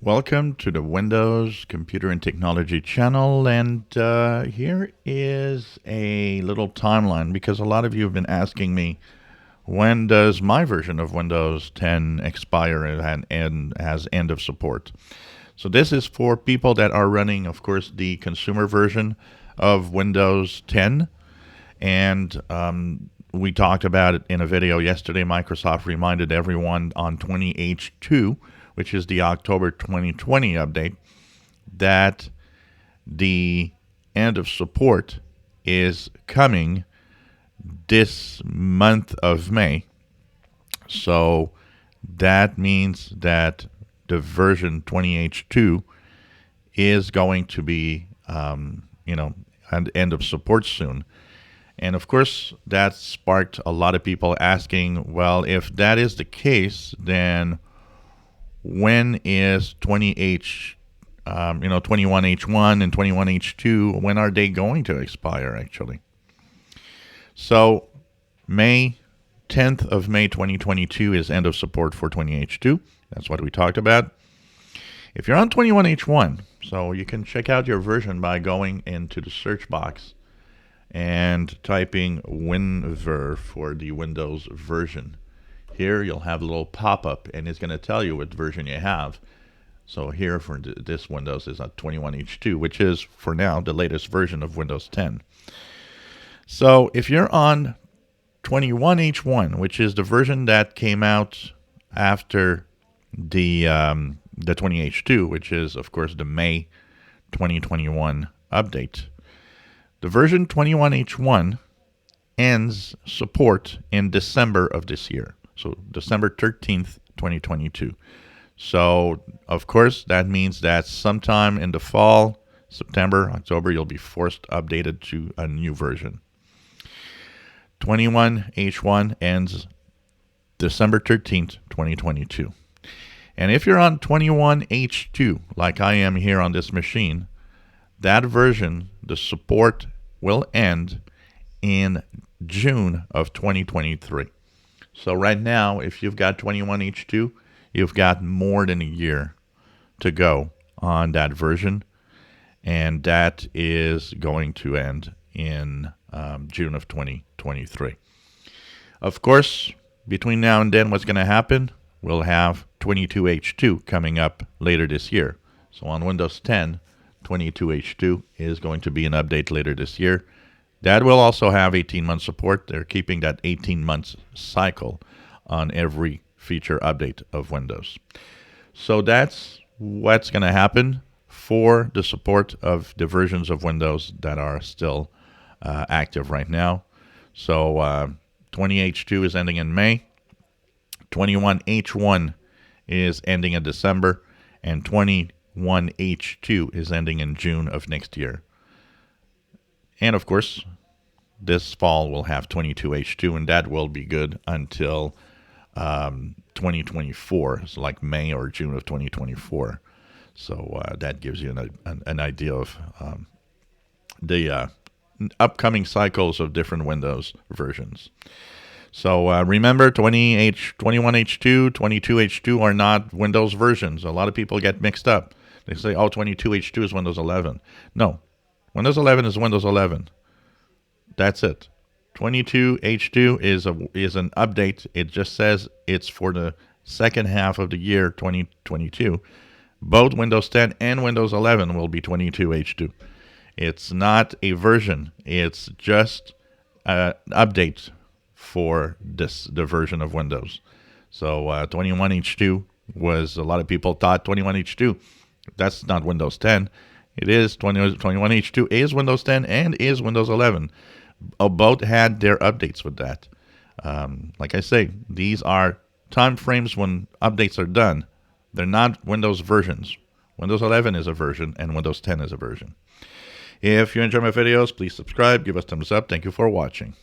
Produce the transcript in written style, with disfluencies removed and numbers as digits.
Welcome to the Windows Computer and Technology channel, and here is a little timeline because a lot of you have been asking me, when does my version of Windows 10 expire and has end of support? So this is for people that are running, of course, the consumer version of Windows 10, and we talked about it in a video yesterday. Microsoft reminded everyone on 20H2, which is the October 2020 update, that the end of support is coming this month of May. So that means that the version 20H2 is going to be, at end of support soon. And of course, that sparked a lot of people asking, well, if that is the case, then when is 21H1 and 21H2, when are they going to expire actually? So May 10th of May 2022 is end of support for 20H2. That's what we talked about. If you're on 21H1, so you can check out your version by going into the search box and typing WinVer for the Windows version. Here you'll have a little pop-up and it's going to tell you what version you have. So here for this Windows is at 21H2, which is for now the latest version of Windows 10. So if you're on 21H1, which is the version that came out after the 20H2, which is of course the May 2021 update, the version 21H1 ends support in December of this year. So December 13th, 2022. So, of course, that means that sometime in the fall, September, October, you'll be forced updated to a new version. 21H1 ends December 13th, 2022. And if you're on 21H2, like I am here on this machine, that version, the support will end in June of 2023. So right now, if you've got 21H2, you've got more than a year to go on that version, and that is going to end in June of 2023. Of course, between now and then, what's going to happen? We'll have 22H2 coming up later this year. So on Windows 10, 22H2 is going to be an update later this year. That will also have 18-month support. They're keeping that 18-month cycle on every feature update of Windows. So that's what's going to happen for the support of the versions of Windows that are still active right now. So 20H2 is ending in May. 21H1 is ending in December. And 21H2 is ending in June of next year. And of course, this fall we'll have 22H2, and that will be good until 2024. It's like May or June of 2024. So that gives you an idea of the upcoming cycles of different Windows versions. So remember, 21H2, 22H2 are not Windows versions. A lot of people get mixed up. They say, oh, 22H2 is Windows 11. No. Windows 11 is Windows 11. That's it. 22H2 is an update. It just says it's for the second half of the year 2022. Both Windows 10 and Windows 11 will be 22H2. It's not a version. It's just an update for the version of Windows. So 21H2 was, a lot of people thought 21H2, that's not Windows 10. It is 21H2 is Windows 10 and is Windows 11. Both had their updates with that. Like I say, these are time frames when updates are done. They're not Windows versions. Windows 11 is a version and Windows 10 is a version. If you enjoy my videos, please subscribe, give us thumbs up. Thank you for watching.